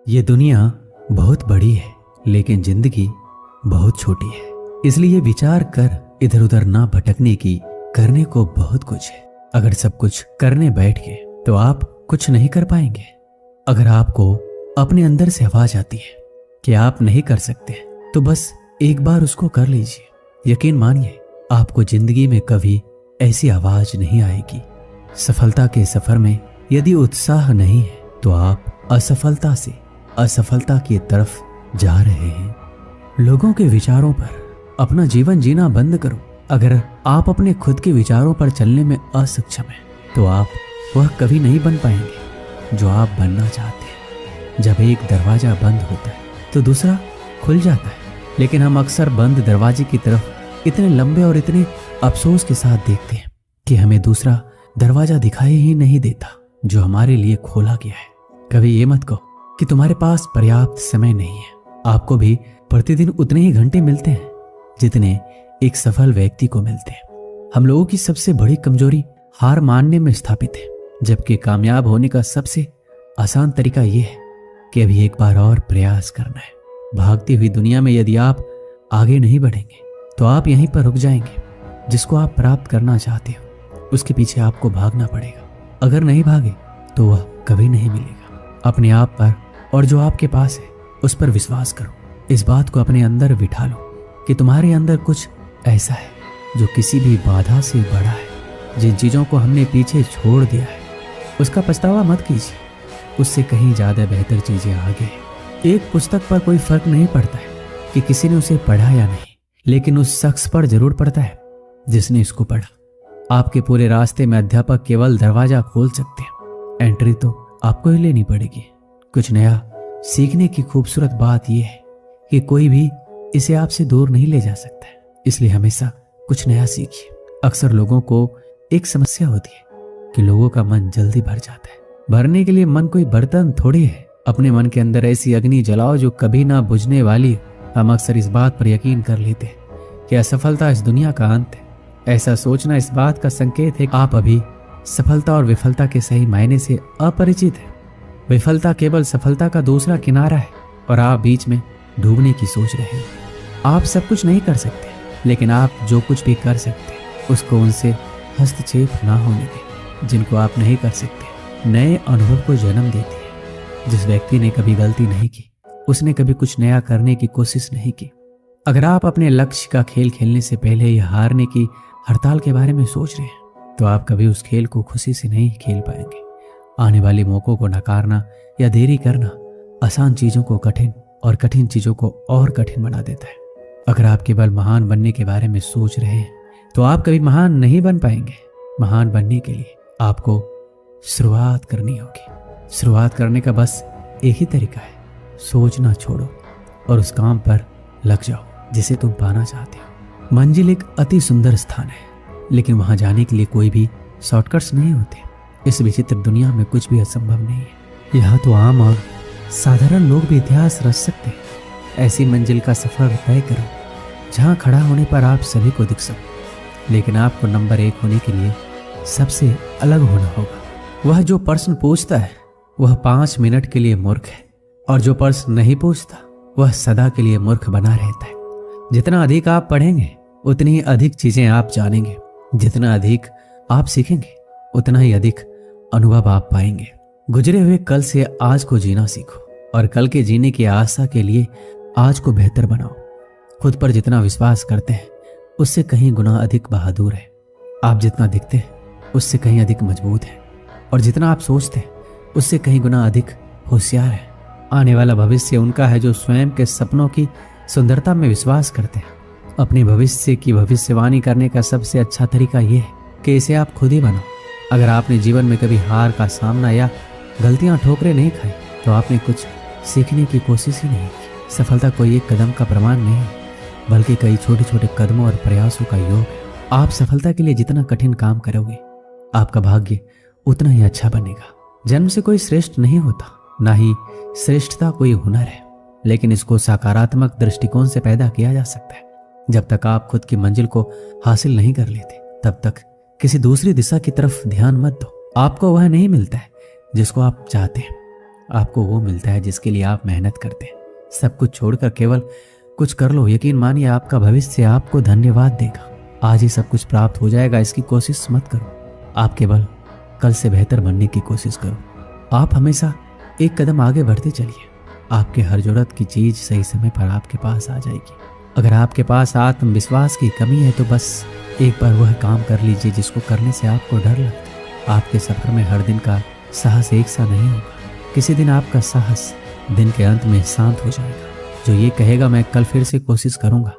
ये दुनिया बहुत बड़ी है लेकिन जिंदगी बहुत छोटी है, इसलिए विचार कर इधर उधर ना भटकने की करने को बहुत कुछ है। अगर सब कुछ करने बैठ गए तो आप कुछ नहीं कर पाएंगे। अगर आपको अपने अंदर से आवाज आती है कि आप नहीं कर सकते तो बस एक बार उसको कर लीजिए। यकीन मानिए आपको जिंदगी में कभी ऐसी आवाज नहीं आएगी। सफलता के सफर में यदि उत्साह नहीं है तो आप असफलता से असफलता की तरफ जा रहे हैं। लोगों के विचारों पर अपना जीवन जीना बंद करो। अगर आप अपने खुद के विचारों पर चलने में असक्षम हैं तो आप वह कभी नहीं बन पाएंगे जो आप बनना चाहते हैं। जब एक दरवाजा बंद होता है तो दूसरा खुल जाता है, लेकिन हम अक्सर बंद दरवाजे की तरफ इतने लंबे और इतने अफसोस के साथ देखते हैं कि हमें दूसरा दरवाजा दिखाई ही नहीं देता जो हमारे लिए खोला गया है। कभी ये मत कहो कि तुम्हारे पास पर्याप्त समय नहीं है। आपको भी प्रतिदिन उतने ही घंटे मिलते हैं जितने एक सफल व्यक्ति को मिलते हैं। हम लोगों की सबसे बड़ी कमजोरी हार मानने में स्थापित है, जबकि कामयाब होने का सबसे आसान तरीका यह है कि अभी एक बार और प्रयास करना है। भागती हुई दुनिया में यदि आप आगे नहीं बढ़ेंगे तो आप यहीं पर रुक जाएंगे। जिसको आप प्राप्त करना चाहते हो उसके पीछे आपको भागना पड़ेगा। अगर नहीं भागे तो वह कभी नहीं मिलेगा। अपने आप पर और जो आपके पास है उस पर विश्वास करो। इस बात को अपने अंदर बिठा लो कि तुम्हारे अंदर कुछ ऐसा है जो किसी भी बाधा से बड़ा है। जिन चीजों को हमने पीछे छोड़ दिया है उसका पछतावा मत कीजिए, उससे कहीं ज्यादा बेहतर चीजें आगे हैं। एक पुस्तक पर कोई फर्क नहीं पड़ता है कि किसी ने उसे पढ़ा या नहीं, लेकिन उस शख्स पर जरूर पड़ता है जिसने इसको पढ़ा। आपके पूरे रास्ते में अध्यापक केवल दरवाजा खोल सकते हैं, एंट्री तो आपको ही लेनी पड़ेगी। कुछ नया सीखने की खूबसूरत बात यह है कि कोई भी इसे आपसे दूर नहीं ले जा सकता है, इसलिए हमेशा कुछ नया सीखिए। अक्सर लोगों को एक समस्या होती है कि लोगों का मन जल्दी भर जाता है। भरने के लिए मन कोई बर्तन थोड़ी है। अपने मन के अंदर ऐसी अग्नि जलाओ जो कभी ना बुझने वाली हो। हम अक्सर इस बात पर यकीन कर लेते हैं कि असफलता इस दुनिया का अंत है। ऐसा सोचना इस बात का संकेत है कि आप अभी सफलता और विफलता के सही मायने से अपरिचित हैं। विफलता केवल सफलता का दूसरा किनारा है और आप बीच में डूबने की सोच रहे हैं। आप सब कुछ नहीं कर सकते, लेकिन आप जो कुछ भी कर सकते हैं उसको उनसे हस्तक्षेप ना होने दें जिनको आप नहीं कर सकते। नए अनुभव को जन्म देती है। जिस व्यक्ति ने कभी गलती नहीं की उसने कभी कुछ नया करने की कोशिश नहीं की। अगर आप अपने लक्ष्य का खेल खेलने से पहले ही हारने की हड़ताल के बारे में सोच रहे हैं तो आप कभी उस खेल को खुशी से नहीं खेल पाएंगे। आने वाले मौकों को नकारना या देरी करना आसान चीजों को कठिन और कठिन चीजों को और कठिन बना देता है। अगर आप केवल महान बनने के बारे में सोच रहे हैं तो आप कभी महान नहीं बन पाएंगे। महान बनने के लिए आपको शुरुआत करनी होगी। शुरुआत करने का बस एक ही तरीका है, सोचना छोड़ो और उस काम पर लग जाओ जिसे तुम पाना चाहते हो। मंजिल एक अति सुंदर स्थान है, लेकिन वहां जाने के लिए कोई भी शॉर्टकट्स नहीं होते। इस विचित्र दुनिया में कुछ भी असंभव नहीं है। यहाँ तो आम और साधारण लोग भी इतिहास रच सकते हैं। ऐसी मंजिल का सफर तय करो जहाँ खड़ा होने पर आप सभी को दिख सको, लेकिन आपको नंबर 1 होने के लिए सबसे अलग होना होगा। वह जो प्रश्न पूछता है वह 5 मिनट के लिए मूर्ख है, और जो प्रश्न नहीं पूछता वह सदा के लिए मूर्ख बना रहता है। जितना अधिक आप पढ़ेंगे उतनी ही अधिक चीजें आप जानेंगे। जितना अधिक आप सीखेंगे उतना ही अधिक अनुभव आप पाएंगे। गुजरे हुए कल से आज को जीना सीखो और कल के जीने की आशा के लिए आज को बेहतर बनाओ। खुद पर जितना विश्वास करते हैं उससे कहीं गुना अधिक बहादुर है। आप जितना दिखते हैं उससे कहीं अधिक मजबूत है, और जितना आप सोचते हैं उससे कहीं गुना अधिक होशियार है। आने वाला भविष्य उनका है जो स्वयं के सपनों की सुंदरता में विश्वास करते हैं। अपने भविष्य की भविष्यवाणी करने का सबसे अच्छा तरीका यह है कि इसे आप खुद ही बनाओ। अगर आपने जीवन में कभी हार का सामना या गलतियां ठोकरें नहीं खाई तो आपने कुछ सीखने की कोशिश ही नहीं की। सफलता कोई एक कदम का प्रमाण नहीं है, बल्कि कई छोटे छोटे कदमों और प्रयासों का योग है। आप सफलता के लिए जितना कठिन काम करोगे आपका भाग्य उतना ही अच्छा बनेगा। जन्म से कोई श्रेष्ठ नहीं होता, ना ही श्रेष्ठता कोई हुनर है, लेकिन इसको सकारात्मक दृष्टिकोण से पैदा किया जा सकता है। जब तक आप खुद की मंजिल को हासिल नहीं कर लेते तब तक किसी दूसरी दिशा की तरफ ध्यान मत दो। आपको वह नहीं मिलता है जिसको आप चाहते हैं। आपको वो मिलता है जिसके लिए आप मेहनत करते हैं। सब कुछ छोड़कर केवल कुछ कर लो, यकीन मानिए आपका भविष्य आपको धन्यवाद देगा। आज ही सब कुछ प्राप्त हो जाएगा, इसकी कोशिश मत करो। आप केवल कल से बेहतर बनने की कोशिश करो। आप हमेशा एक कदम आगे बढ़ते चलिए। आपके हर जरूरत की चीज सही समय पर आपके पास आ जाएगी। अगर आपके पास आत्मविश्वास की कमी है तो बस एक बार वह काम कर लीजिए जिसको करने से आपको डर लगता है। आपके सफर में हर दिन का साहस एक सा नहीं होगा। किसी दिन आपका साहस दिन के अंत में शांत हो जाएगा, जो ये कहेगा मैं कल फिर से कोशिश करूंगा।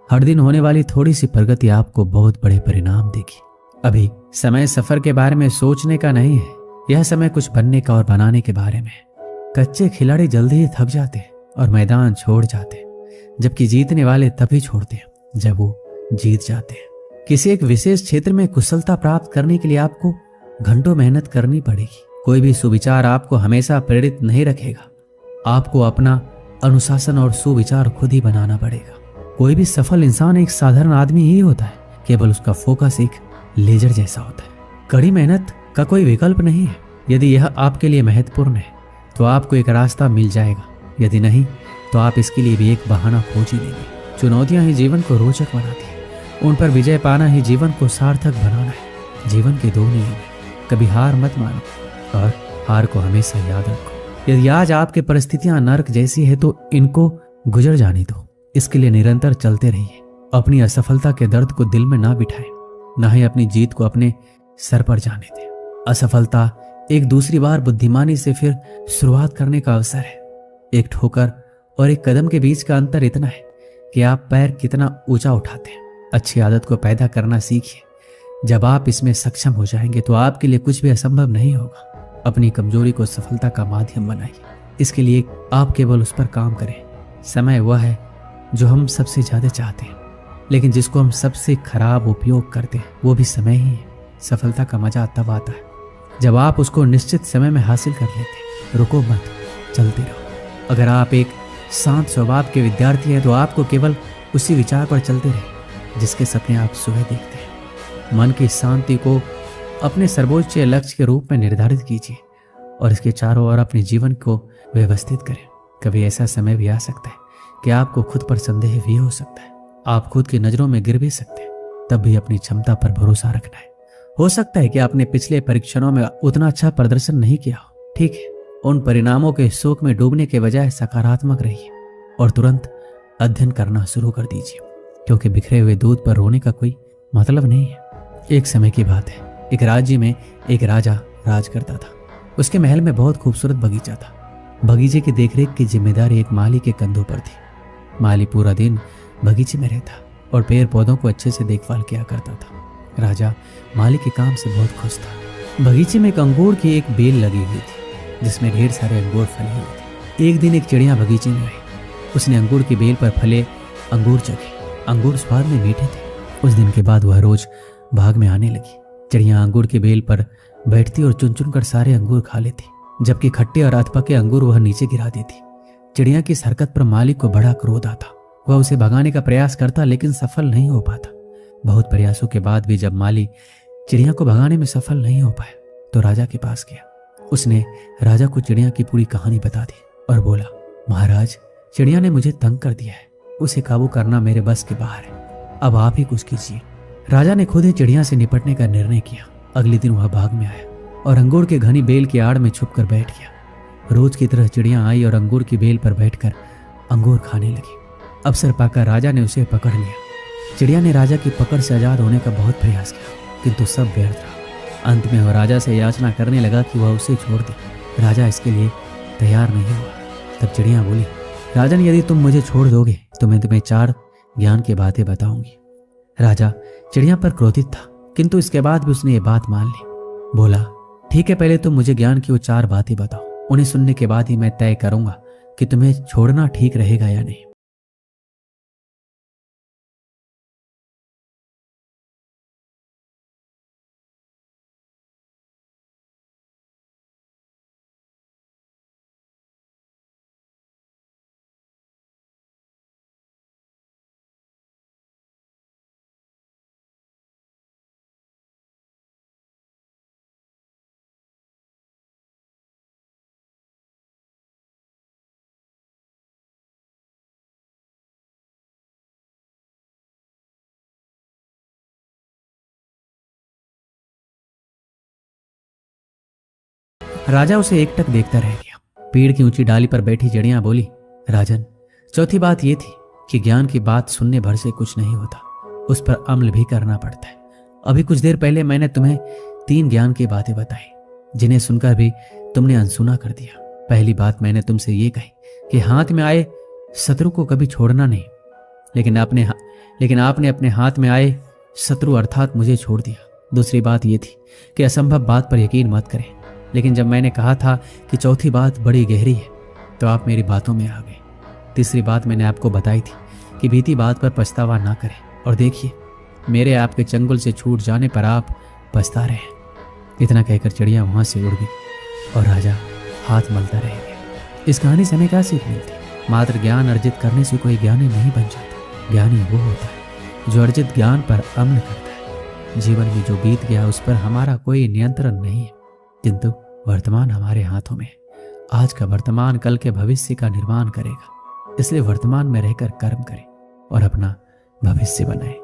हर दिन होने वाली थोड़ी सी प्रगति आपको बहुत बड़े परिणाम देगी। अभी समय सफर के बारे में सोचने का नहीं है, यह समय कुछ बनने का और बनाने के बारे में है। कच्चे खिलाड़ी जल्दी ही थक जाते हैं और मैदान छोड़ जाते हैं, जबकि जीतने वाले तभी छोड़ते हैं जब वो जीत जाते हैं। किसी एक विशेष क्षेत्र में कुशलता प्राप्त करने के लिए आपको घंटों मेहनत करनी पड़ेगी। कोई भी सुविचार आपको हमेशा प्रेरित नहीं रखेगा। आपको अपना अनुशासन और सुविचार खुद ही बनाना पड़ेगा। कोई भी सफल इंसान एक साधारण आदमी ही होता है, केवल उसका फोकस एक लेजर जैसा होता है। कड़ी मेहनत का कोई विकल्प नहीं है। यदि यह आपके लिए महत्वपूर्ण है तो आपको एक रास्ता मिल जाएगा, यदि नहीं तो आप इसके लिए भी एक बहाना खोज ही लेंगे। चुनौतियां ही जीवन को रोचक बनाती हैं, उन पर विजय पाना ही जीवन को सार्थक बनाना है। जीवन के दो नियम हैं, कभी हार मत मानो और हार को हमेशा याद रखो। यदि आज आपकी परिस्थितियां नर्क जैसी है तो इनको गुजर जाने दो। इसके लिए निरंतर चलते रहिए। अपनी असफलता के दर्द को दिल में ना बिठाएं, ना ही अपनी जीत को अपने सर पर जाने दें। असफलता एक दूसरी बार बुद्धिमानी से फिर शुरुआत करने का अवसर है। एक ठोकर और एक कदम के बीच का अंतर इतना है कि आप पैर कितना ऊंचा उठाते हैं। अच्छी आदत को पैदा करना सीखिए। जब आप इसमें सक्षम हो जाएंगे तो आपके लिए कुछ भी असंभव नहीं होगा। अपनी कमजोरी को सफलता का माध्यम बनाइए। इसके लिए आप केवल उस पर काम करें। समय वह है जो हम सबसे ज्यादा चाहते हैं, लेकिन जिसको हम सबसे खराब उपयोग करते हैं वो भी समय ही है। सफलता का मजा तब आता है जब आप उसको निश्चित समय में हासिल कर लेते हैं। रुको मत, चलते रहो। अगर आप एक शांत स्वभाव के विद्यार्थी हैं तो आपको केवल उसी विचार पर चलते रहे जिसके सपने आप सुबह देखते हैं। मन की शांति को अपने सर्वोच्च लक्ष्य के रूप में निर्धारित कीजिए और इसके चारों ओर अपने जीवन को व्यवस्थित करें। कभी ऐसा समय भी आ सकता है कि आपको खुद पर संदेह भी हो सकता है। आप खुद की नजरों में गिर भी सकते हैं, तब भी अपनी क्षमता पर भरोसा रखना है। हो सकता है कि आपने पिछले परीक्षणों में उतना अच्छा प्रदर्शन नहीं किया हो, ठीक है। उन परिणामों के शोक में डूबने के बजाय सकारात्मक रहिए और तुरंत अध्ययन करना शुरू कर दीजिए, क्योंकि बिखरे हुए दूध पर रोने का कोई मतलब नहीं है। एक समय की बात है, एक राज्य में एक राजा राज करता था। उसके महल में बहुत खूबसूरत बगीचा था। बगीचे की देखरेख की जिम्मेदारी एक माली के कंधों पर थी। माली पूरा दिन बगीचे में रहता और पेड़ पौधों को अच्छे से देखभाल किया करता था। राजा माली के काम से बहुत खुश था। बगीचे में एक अंगूर की एक बेल लगी हुई थी जिसमें ढेर सारे अंगूर फले हुए थे। एक दिन एक चिड़िया बगीचे में आई। उसने अंगूर की बेल पर फले अंगूर चखे। अंगूर स्वाद में मीठे थे। उस दिन के बाद वह रोज बाग में आने लगी। चिड़िया अंगूर की बेल पर बैठती और चुन चुन कर सारे अंगूर खा लेती, जबकि खट्टे और अधपके अंगूर वह नीचे गिरा देती। चिड़िया की इस हरकत पर मालिक को बड़ा क्रोध आता। वह उसे भगाने का प्रयास करता, लेकिन सफल नहीं हो पाता। बहुत प्रयासों के बाद भी जब माली चिड़िया को भगाने में सफल नहीं हो पाया तो राजा के पास गया। उसने राजा को चिड़िया की पूरी कहानी बता दी और बोला, महाराज, चिड़िया ने मुझे तंग कर दिया है। उसे काबू करना मेरे बस के बाहर है। अब आप ही कुछ कीजिए। राजा ने खुद ही चिड़िया से निपटने का निर्णय किया। अगले दिन वह बाग में आया और अंगूर के घनी बेल की आड़ में छुपकर बैठ गया। रोज की तरह चिड़िया आई और अंगूर की बेल पर बैठकर अंगूर खाने लगी। अवसर पाकर राजा ने उसे पकड़ लिया। चिड़िया ने राजा की पकड़ से आजाद होने का बहुत प्रयास किया, किंतु सब व्यर्थ रहा। अंत में वह राजा से याचना करने लगा कि वह उसे छोड़ दे। राजा इसके लिए तैयार नहीं हुआ। तब चिड़िया बोली, राजन, यदि तुम मुझे छोड़ दोगे तो मैं तुम्हें 4 ज्ञान की बातें बताऊंगी। राजा चिड़िया पर क्रोधित था, किंतु इसके बाद भी उसने ये बात मान ली। बोला, ठीक है, पहले तुम मुझे ज्ञान की वो 4 बातें बताओ। उन्हें सुनने के बाद ही मैं तय करूंगा कि तुम्हें छोड़ना ठीक रहेगा या नहीं। राजा उसे एकटक देखता रह गया। पेड़ की ऊंची डाली पर बैठी चिड़िया बोली, राजन, चौथी बात यह थी कि ज्ञान की बात सुनने भर से कुछ नहीं होता, उस पर अमल भी करना पड़ता है। अभी कुछ देर पहले मैंने तुम्हें 3 ज्ञान की बातें बताई, जिन्हें सुनकर भी तुमने अनसुना कर दिया। पहली बात मैंने तुमसे ये कही कि हाथ में आए शत्रु को कभी छोड़ना नहीं, लेकिन आपने अपने हाथ में आए शत्रु अर्थात मुझे छोड़ दिया। दूसरी बात यह थी कि असंभव बात पर यकीन मत करें, लेकिन जब मैंने कहा था कि चौथी बात बड़ी गहरी है तो आप मेरी बातों में आ गए। तीसरी बात मैंने आपको बताई थी कि बीती बात पर पछतावा ना करें, और देखिए मेरे आपके चंगुल से छूट जाने पर आप पछता रहे हैं। इतना कहकर चिड़िया वहां से उड़ गई और राजा हाथ मलता रह गया। इस कहानी से हमें क्या सीख मिलती? मात्र ज्ञान अर्जित करने से कोई ज्ञानी नहीं बन जाता। ज्ञानी वो होता है जो अर्जित ज्ञान पर अमल करता है। जीवन में जो बीत गया उस पर हमारा कोई नियंत्रण नहीं है, किंतु वर्तमान हमारे हाथों में है। आज का वर्तमान कल के भविष्य का निर्माण करेगा, इसलिए वर्तमान में रहकर कर्म करें और अपना भविष्य बनाएं।